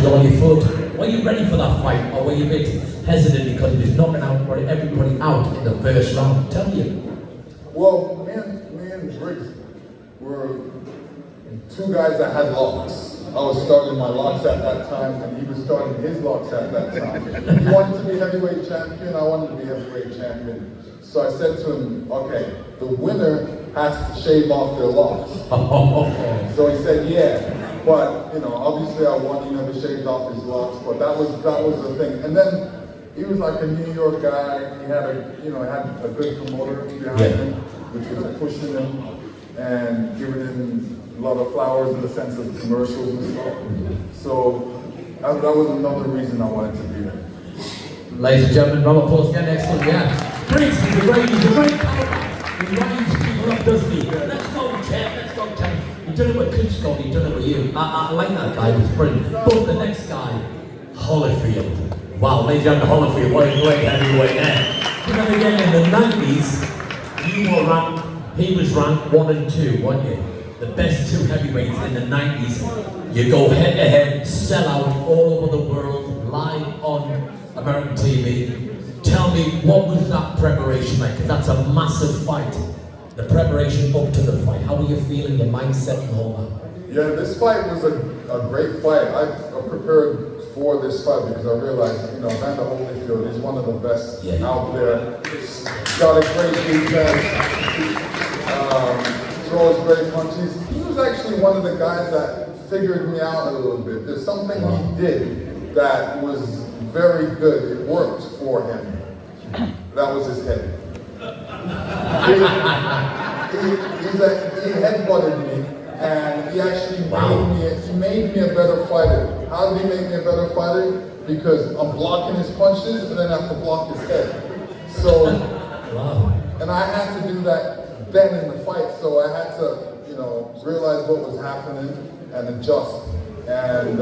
to go on your foot. Were you ready for that fight, or were you a bit hesitant because he was knocking out everybody out in the first round? Tell me. Well, me and Briggs were two guys that had locks. I was starting my locks at that time, and he was starting his locks at that time. He wanted to be heavyweight champion, I wanted to be heavyweight champion. So I said to him, okay, the winner has to shave off their locks. So he said, yeah. But, you know, obviously I won, he never shaved off his locks, but that was the thing. And then he was like a New York guy. He had a good promoter behind him, which was pushing him and giving him a lot of flowers in the sense of commercials and stuff. So that was another reason I wanted to be there. Ladies and gentlemen, round of applause again, excellent, yeah. Briggs, he's a great powerhouse. He winds people up, doesn't he? Let's go, Ted, let's go, Ted. He did it with Klitschko, he did it with you. I like that guy, he was brilliant. But the next guy, Holyfield. Wow, ladies and gentlemen, Holyfield, what a great heavyweight there. You know, again, in the 90s, you were ranked, he was ranked 1 and 2, weren't you? The best two heavyweights in the 90s. You go head to head, sell out all over the world, live on American TV. Tell me, what was that preparation like? Because that's a massive fight. The preparation up to the fight. How were you feeling, your mindset and all that? Yeah, this fight was a great fight. I prepared for this fight because I realized, you know, Evander Holyfield is one of the best out there. Got a great defense. Throws great punches. He was actually one of the guys that figured me out a little bit. There's something he did that was very good. It worked for him. That was his head. He headbutted me, and he actually made me a better fighter. How did he make me a better fighter? Because I'm blocking his punches, and then I have to block his head. So, and I had to do that then in the fight, so I had to, you know, realize what was happening and adjust. And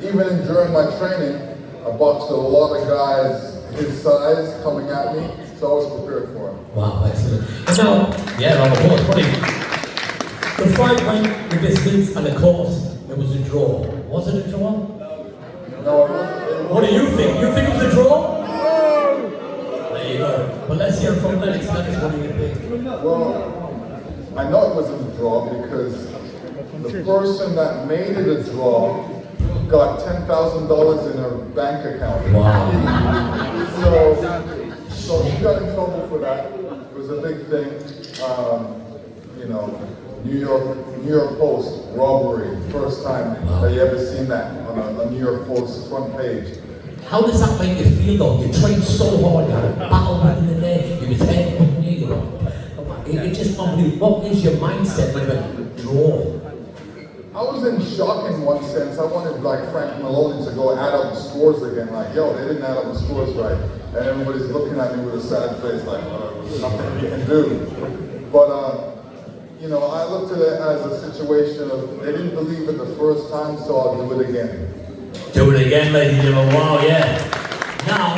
even during my training, I boxed a lot of guys his size coming at me, so I was prepared for him. Wow, excellent. And now, yeah, on the board, funny. The fight went the distance, and of course, it was a draw. Was it a draw? No, it wasn't. What do you think? You think it was a draw? There you go. But let's hear from Lennox. Lennox, what do you think? Well, I know it wasn't a draw because the person that made it a draw got $10,000 in her bank account. Wow. So she got in trouble for that. It was a big thing. You know, New York Post robbery. First time that you ever seen that on a New York Post front page. How does that make you feel though? You trained so hard, you had a battle right in the day, you was head up near you. It just unbelievable. What is your mindset when you draw? I was in shock in one sense. I wanted like Frank Maloney to go add up the scores again. Like, yo, they didn't add up the scores right. And everybody's looking at me with a sad face like, there's nothing you can do. But, you know, I looked at it as a situation of, they didn't believe it the first time, so I'll do it again. Do it again, ladies and gentlemen. Wow, yeah. Now,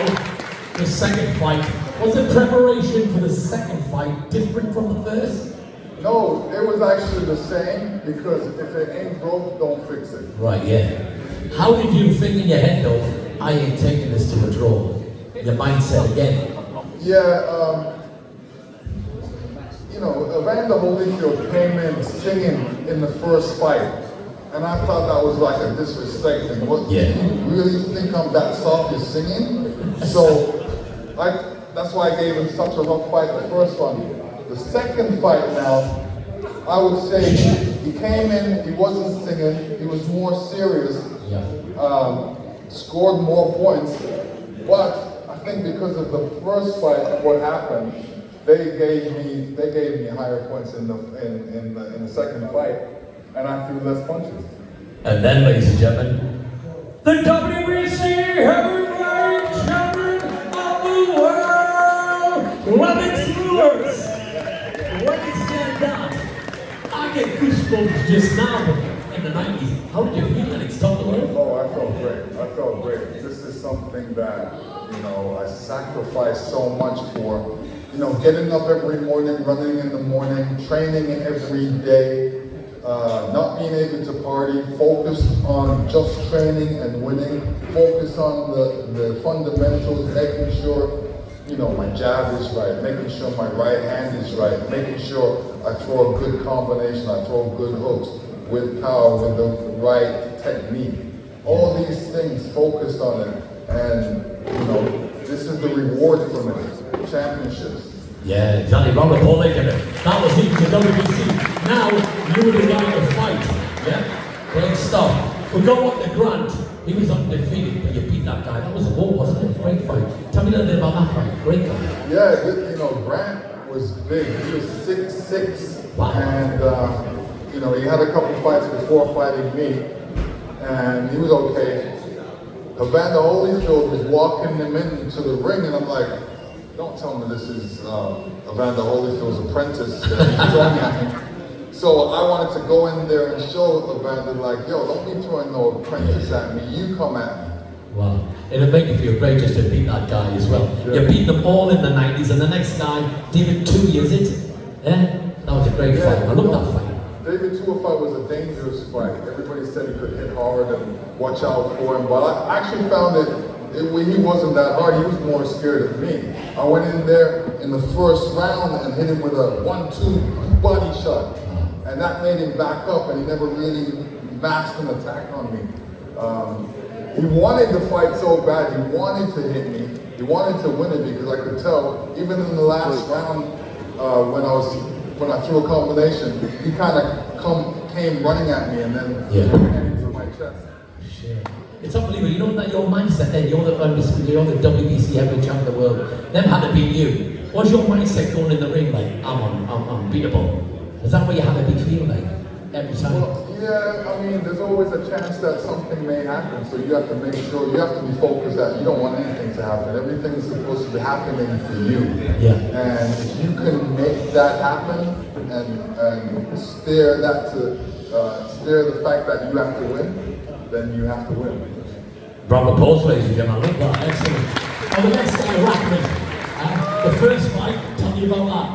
the second fight. Was the preparation for the second fight different from the first? No, it was actually the same because if it ain't broke, don't fix it. Right, yeah. How did you think in your head though, I ain't taking this to a draw? Your mindset again. Yeah, you know, Evander Holyfield came in singing in the first fight. And I thought that was like a disrespect thing. What, you really think I'm that soft as singing? So that's why I gave him such a rough fight the first one. The second fight now, I would say he came in, he wasn't singing, he was more serious, scored more points. But I think because of the first fight, what happened, they gave me higher points in the second fight. And I threw less punches. And then, ladies and gentlemen, the WBC heavyweight champion of the world, Lennox. When he said that, I get goosebumps just now. In the 90s, how did you feel, Lennox? Talk about it. Oh, I felt great. I felt great. This is something that, you know, I sacrificed so much for. You know, getting up every morning, running in the morning, training every day. not being able to party, focused on just training and winning, focus on the fundamentals, making sure, you know, my jab is right, making sure my right hand is right, making sure I throw a good combination, I throw good hooks with power, with the right technique. All these things focused on it, and you know, this is the reward from it, championships. Yeah, exactly. Robert Paul Aiken. That was it to WBC. Now you were the guy to fight. Yeah, great stuff. We'll go on to Grant. He was undefeated, but you beat that guy. That was a war, wasn't it? Great fight. Tell me a little bit about that fight. Great guy. Yeah, you know, Grant was big. He was 6'6", wow. And you know, he had a couple fights before fighting me, and he was okay. Evander Holyfield was walking him into the ring, and I'm like, don't tell me this is Evander Holyfield's apprentice that he's throwing at me. So I wanted to go in there and show Evander, like, yo, don't be throwing no apprentice at me, you come at me. Wow. It'll make you feel great just to beat that guy as well. Sure. You beat them all in the 90s, and the next guy, David 2 years it. Yeah? That was a great fight. I love that fight. David 2 fight was a dangerous fight. Everybody said he could hit hard and watch out for him, but I actually found that he wasn't that hard. He was more scared of me. I went in there in the first round and hit him with a 1-2 body shot, and that made him back up, and he never really masked an attack on me. He wanted the fight so bad. He wanted to hit me. He wanted to win it, because I could tell, even in the last round, when I threw a combination, he kind of came running at me and then threw into my chest. Sure. It's unbelievable. You know that your mindset then, you're the WBC heavyweight champ of the world. Them had to beat you. What's your mindset going in the ring like? I'm unbeatable. Is that what you had to be feeling like every time? Well, yeah, I mean, there's always a chance that something may happen, so you have to make sure, you have to be focused that you don't want anything to happen. Everything's supposed to be happening for you. Yeah. And if you can make that happen and steer the fact that you have to win, then you have to win. Round of applause, ladies and gentlemen. I love that. Excellent. And the next guy, Rackman. The first fight, tell me about that.